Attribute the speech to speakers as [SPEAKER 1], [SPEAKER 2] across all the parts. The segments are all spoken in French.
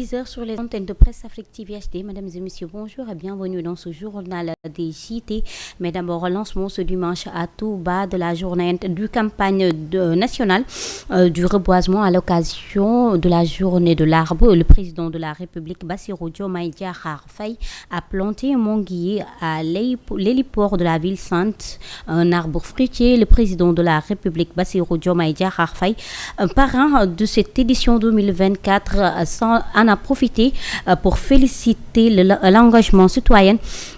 [SPEAKER 1] 10h sur les antennes de Presse Afrique TV HD. Mesdames et messieurs, bonjour et bienvenue dans ce journal des JT. Mais d'abord, lancement ce dimanche à Touba de la journée du campagne nationale du reboisement à l'occasion de la journée de l'arbre. Le président de la République, Bassirou Diomaye Diakhar Faye, a planté un manguier à l'héliport de la ville sainte, un arbre fruitier. Le président de la République, Bassirou Diomaye Diakhar Faye, parrain de cette édition 2024, en a profité pour féliciter l'engagement citoyen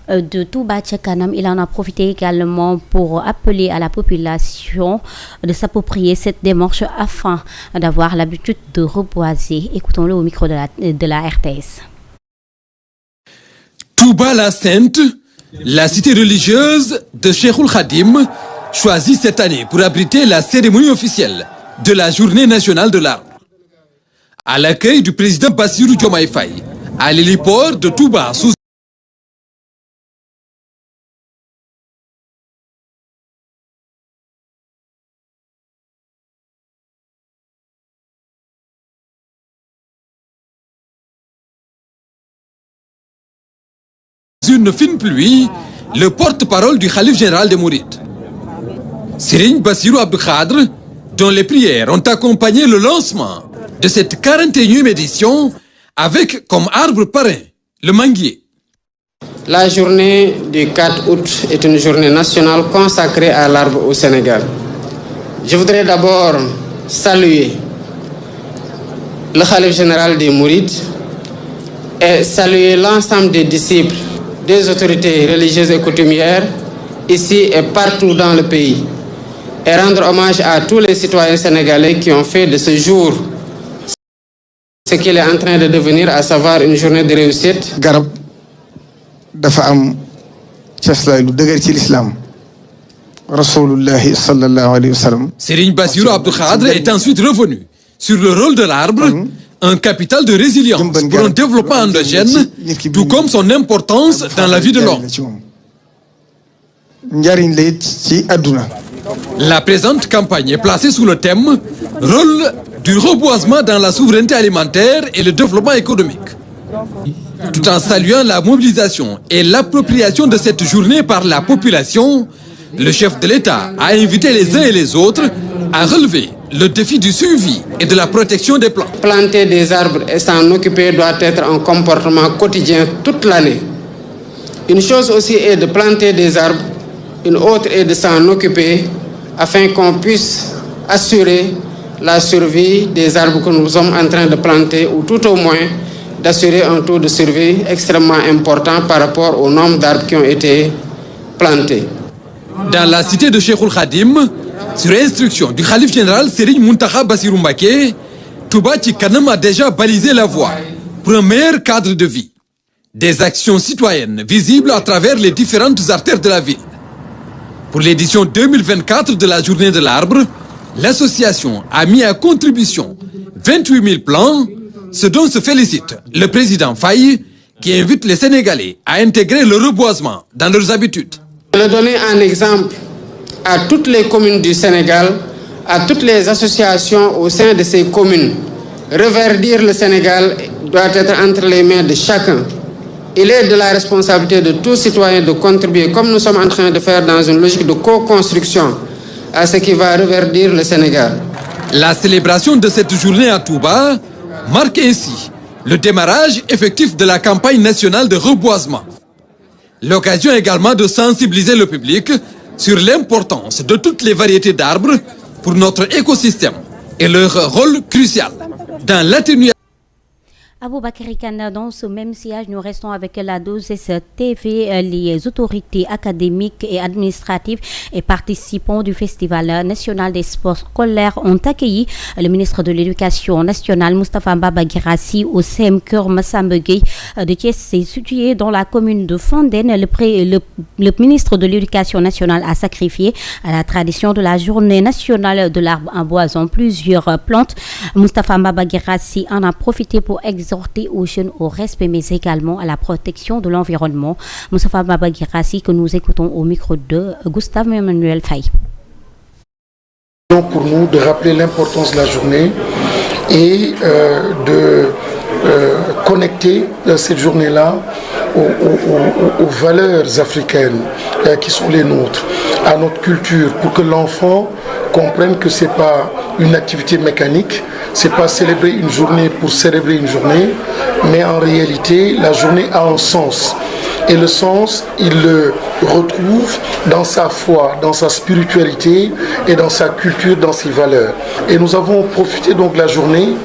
[SPEAKER 1] de Touba Ca Kanam. Il en a profité également pour appeler à la population de s'approprier cette démarche afin d'avoir l'habitude de reboiser. Écoutons-le au micro de la RTS.
[SPEAKER 2] Touba la Sainte, la cité religieuse de Cheikhoul Khadim, choisie cette année pour abriter la cérémonie officielle de la Journée nationale de l'arbre. À l'accueil du président Bassirou Diomaye Faye, à l'héliport de Touba, sous une fine pluie, le porte-parole du Khalife général des Mourides, Serigne Bassirou Abdou Khadre, dont les prières ont accompagné le lancement de cette 41e édition avec comme arbre parrain le manguier.
[SPEAKER 3] La journée du 4 août est une journée nationale consacrée à l'arbre au Sénégal. Je voudrais d'abord saluer le Khalife général des Mourides et saluer l'ensemble des disciples, des autorités religieuses et coutumières ici et partout dans le pays, et rendre hommage à tous les citoyens sénégalais qui ont fait de ce jour ce qu'il est en train de devenir, à savoir une journée de réussite.
[SPEAKER 4] Garab dafa am cëslaay lu dëgër ci l'islam. Rasulullahi sallallahu alayhi wa sallam.
[SPEAKER 2] Serigne Bassirou Abdou Khadre est ensuite revenu sur le rôle de l'arbre, un capital de résilience pour un développement endogène, tout comme son importance dans la vie de l'homme.
[SPEAKER 4] Njariñ la it ci àdduna.
[SPEAKER 2] La présente campagne est placée sous le thème « Rôle du reboisement dans la souveraineté alimentaire et le développement économique ». Tout en saluant la mobilisation et l'appropriation de cette journée par la population, le chef de l'État a invité les uns et les autres à relever le défi du suivi et de la protection des plantes.
[SPEAKER 3] Planter des arbres et s'en occuper doit être un comportement quotidien toute l'année. Une chose aussi est de planter des arbres, une autre est de s'en occuper afin qu'on puisse assurer la survie des arbres que nous sommes en train de planter, ou tout au moins d'assurer un taux de survie extrêmement important par rapport au nombre d'arbres qui ont été plantés.
[SPEAKER 2] Dans la cité de Cheikhoul Khadim, sur instruction du Khalife général Serigne Mountakha Bassirou Mbacké, Touba Ca Kanam a déjà balisé la voie pour un meilleur cadre de vie. Des actions citoyennes visibles à travers les différentes artères de la ville. Pour l'édition 2024 de la Journée de l'arbre, l'association a mis à contribution 28 000 plants, ce dont se félicite le président Faye, qui invite les Sénégalais à intégrer le reboisement dans leurs habitudes.
[SPEAKER 3] Je vais donner un exemple à toutes les communes du Sénégal, à toutes les associations au sein de ces communes. Reverdir le Sénégal doit être entre les mains de chacun. Il est de la responsabilité de tout citoyen de contribuer, comme nous sommes en train de faire dans une logique de co-construction, à ce qui va reverdir le Sénégal.
[SPEAKER 2] La célébration de cette journée à Touba marque ainsi le démarrage effectif de la campagne nationale de reboisement. L'occasion également de sensibiliser le public sur l'importance de toutes les variétés d'arbres pour notre écosystème et leur rôle crucial dans l'atténuation.
[SPEAKER 1] Aboubakary Kane, dans ce même siège, nous restons avec la 2STV. Les autorités académiques et administratives et participants du Festival national des sports scolaires ont accueilli le ministre de l'Éducation nationale, Moustapha Mbaba Guirassy, au CEM Keur Massamba Gueye de Thiès. C'est situé dans la commune de Fandène. Le ministre de l'Éducation nationale a sacrifié à la tradition de la journée nationale de l'arbre en boisant plusieurs plantes. Moustapha Mbaba Guirassy en a profité pour exhorter aux jeunes au respect, mais également à la protection de l'environnement. Moustapha Mbaba Guirassy, que nous écoutons au micro de Gustave Emmanuel Faye.
[SPEAKER 5] Pour nous de rappeler l'importance de la journée et de connecter cette journée-là aux valeurs africaines qui sont les nôtres, à notre culture, pour que l'enfant comprenne que ce n'est pas une activité mécanique, ce n'est pas célébrer une journée pour célébrer une journée, mais en réalité, la journée a un sens. Et le sens, il le retrouve dans sa foi, dans sa spiritualité et dans sa culture, dans ses valeurs. Et nous avons profité donc de la journée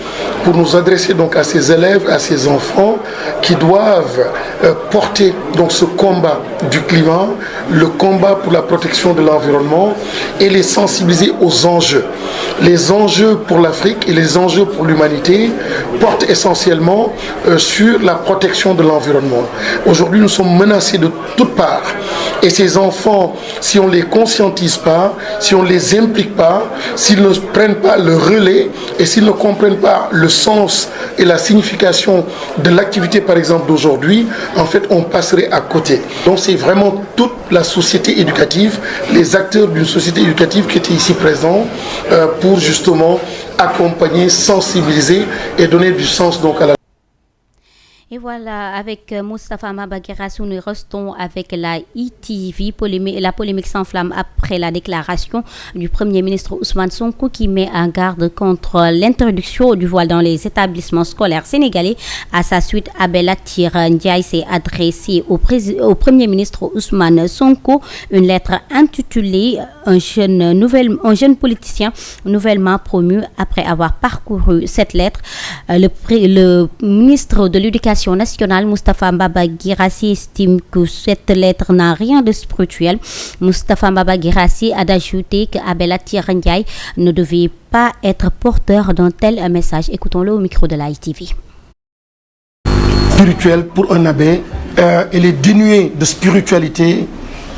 [SPEAKER 5] pour nous adresser donc à ces élèves, à ces enfants qui doivent porter donc ce combat du climat, le combat pour la protection de l'environnement et les sensibiliser aux enjeux. Les enjeux pour l'Afrique et les enjeux pour l'humanité portent essentiellement sur la protection de l'environnement. Aujourd'hui, nous sommes menacés de toutes parts. Et ces enfants, si on ne les conscientise pas, si on ne les implique pas, s'ils ne prennent pas le relais et s'ils ne comprennent pas le sens et la signification de l'activité, par exemple, d'aujourd'hui, en fait, on passerait à côté. Donc, c'est vraiment toute la société éducative, les acteurs d'une société éducative qui étaient ici présents pour justement accompagner, sensibiliser et donner du sens donc à la...
[SPEAKER 1] Et voilà, avec Moustapha Mabagirassou, nous restons avec la ITV. La polémique s'enflamme après la déclaration du Premier ministre Ousmane Sonko qui met en garde contre l'introduction du voile dans les établissements scolaires sénégalais. À sa suite, Abelatir Ndiaye s'est adressé au Premier ministre Ousmane Sonko une lettre intitulée un jeune politicien nouvellement promu. Après avoir parcouru cette lettre, le ministre de l'Éducation nationale, Moustapha Mbaba-Guirassy, estime que cette lettre n'a rien de spirituel. Moustapha Mbaba-Guirassy a ajouté qu'Abelatir Ndiaye ne devait pas être porteur d'un tel message. Écoutons-le au micro de la ITV.
[SPEAKER 5] Spirituel pour un abbé, elle est dénuée de spiritualité,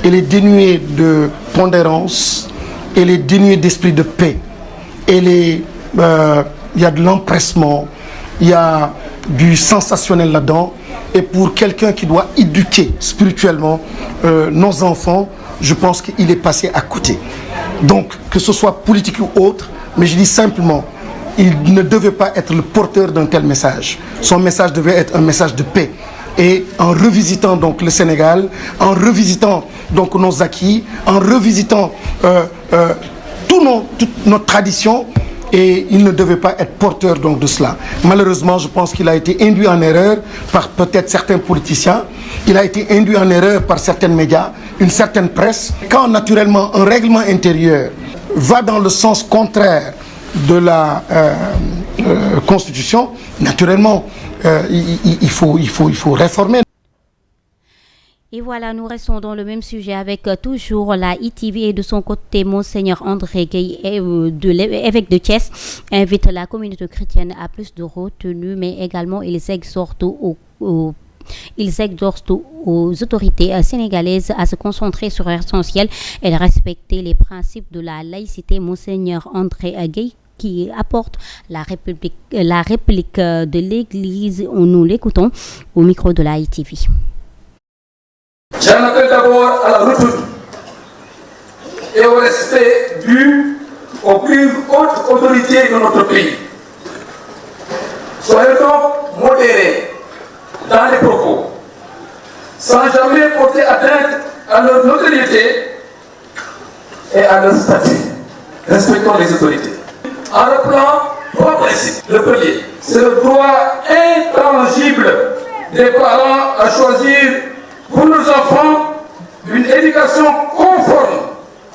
[SPEAKER 5] elle est dénuée de pondérance, elle est dénuée d'esprit de paix. Il y a de l'empressement, il y a du sensationnel là-dedans. Et pour quelqu'un qui doit éduquer spirituellement nos enfants, je pense qu'il est passé à côté. Donc, que ce soit politique ou autre, mais je dis simplement, il ne devait pas être le porteur d'un tel message. Son message devait être un message de paix. Et en revisitant donc le Sénégal, en revisitant donc nos acquis, en revisitant toutes nos traditions, et il ne devait pas être porteur donc de cela. Malheureusement, je pense qu'il a été induit en erreur par peut-être certains politiciens, il a été induit en erreur par certains médias, une certaine presse. Quand naturellement un règlement intérieur va dans le sens contraire de la Constitution, naturellement, il faut réformer.
[SPEAKER 1] Et voilà, nous restons dans le même sujet avec toujours la ITV et de son côté, Monseigneur André Gueye, évêque de Thiès, invite la communauté chrétienne à plus de retenue, mais également ils exhortent aux autorités sénégalaises à se concentrer sur l'essentiel et de respecter les principes de la laïcité. Monseigneur André Gueye qui apporte la réplique de l'Église. Nous l'écoutons au micro de la ITV.
[SPEAKER 6] J'en appelle d'abord à la retenue et au respect dû aux plus hautes autorités de notre pays. Soyons donc modérés dans les propos, sans jamais porter atteinte à leur notoriété et à leur statut. Respectons les autorités. En rappelant trois principes. Le premier, c'est le droit intangible des parents à choisir pour nos enfants une éducation conforme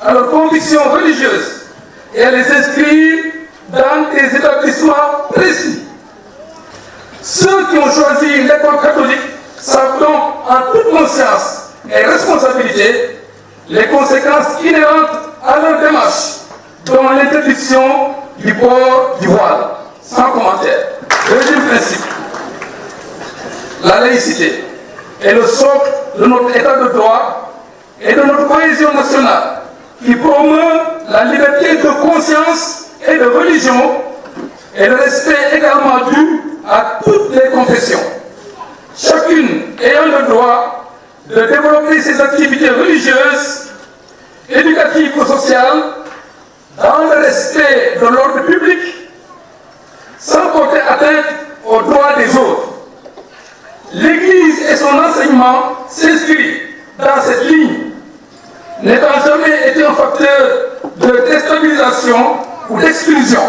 [SPEAKER 6] à leurs convictions religieuses et à les inscrire dans des établissements précis. Ceux qui ont choisi l'école catholique savent donc en toute conscience et responsabilité les conséquences inhérentes à leur démarche, dont l'interdiction du port du voile. Sans commentaire. Deuxième principe, la laïcité est le socle de notre état de droit et de notre cohésion nationale, qui promeut la liberté de conscience et de religion et le respect également dû à toutes les confessions. Chacune ayant le droit de développer ses activités religieuses, éducatives ou sociales dans le respect de l'ordre public, sans porter atteinte aux aux droits des autres. L'Église et son enseignement s'inscrivent dans cette ligne, n'étant jamais été un facteur de déstabilisation ou d'exclusion,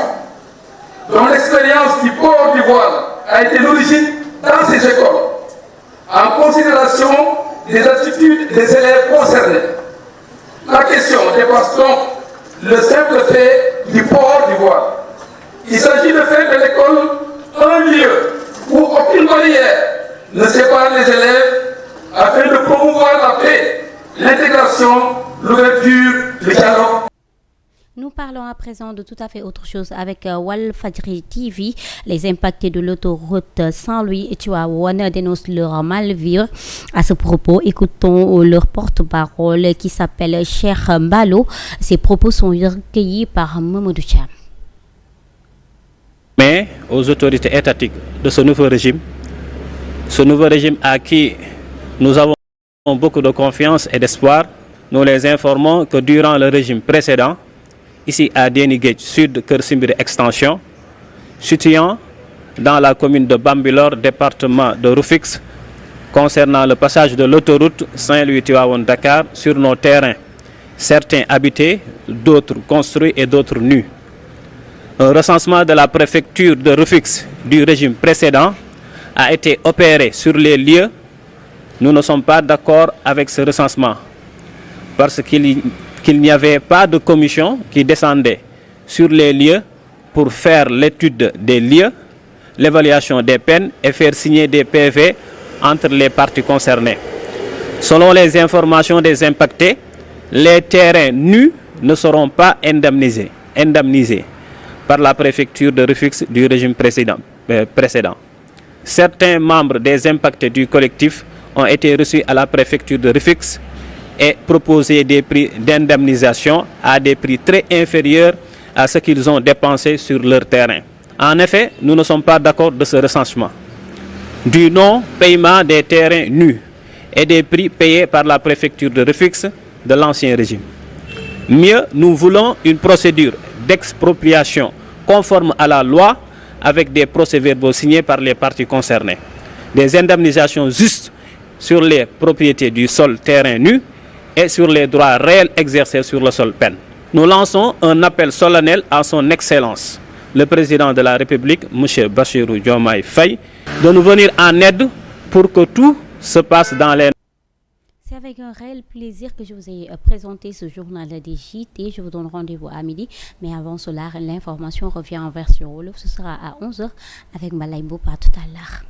[SPEAKER 6] dont l'expérience du port du voile a été l'origine dans ces écoles, en considération des attitudes des élèves concernés. La question dépasse donc le simple fait du port du voile. Il s'agit de faire de l'école un lieu où aucune barrière ne sépare les élèves afin de promouvoir la paix, l'intégration, l'ouverture, le dialogue.
[SPEAKER 1] Nous parlons à présent de tout à fait autre chose avec Walfadjri TV. Les impactés de l'autoroute Saint-Louis et Tivaouane dénoncent leur mal-vivre. À ce propos, écoutons leur porte-parole qui s'appelle Cheikh Mbalo. Ces propos sont recueillis par Mamadou Thiam.
[SPEAKER 7] Mais aux autorités étatiques de ce nouveau régime à qui nous avons beaucoup de confiance et d'espoir, nous les informons que durant le régime précédent, ici à Dénigué, sud Kersimbiri Extension, situant dans la commune de Bambilor, département de Rufisque, concernant le passage de l'autoroute Saint-Louis-Tivaouane-Dakar sur nos terrains, certains habités, d'autres construits et d'autres nus. Un recensement de la préfecture de Rufisque du régime précédent a été opéré sur les lieux. Nous ne sommes pas d'accord avec ce recensement parce qu'il n'y avait pas de commission qui descendait sur les lieux pour faire l'étude des lieux, l'évaluation des peines et faire signer des PV entre les parties concernées. Selon les informations des impactés, les terrains nus ne seront pas indemnisés par la préfecture de Rufisque du régime précédent. Certains membres des impactés du collectif ont été reçus à la préfecture de Rufisque et proposé des prix d'indemnisation à des prix très inférieurs à ce qu'ils ont dépensé sur leur terrain. En effet, nous ne sommes pas d'accord de ce recensement, du non-paiement des terrains nus et des prix payés par la préfecture de Rufisque de l'ancien régime. Mieux, nous voulons une procédure d'expropriation conforme à la loi avec des procès-verbaux signés par les parties concernées. Des indemnisations justes sur les propriétés du sol terrain nu et sur les droits réels exercés sur le sol peine. Nous lançons un appel solennel à son Excellence, le président de la République, M. Bassirou Diomaye Faye, de nous venir en aide pour que tout se passe dans les...
[SPEAKER 1] C'est avec un réel plaisir que je vous ai présenté ce journal des JT. Je vous donne rendez-vous à midi. Mais avant cela, l'information revient en version wolof. Ce sera à 11h avec Malay Mboupa tout à l'heure.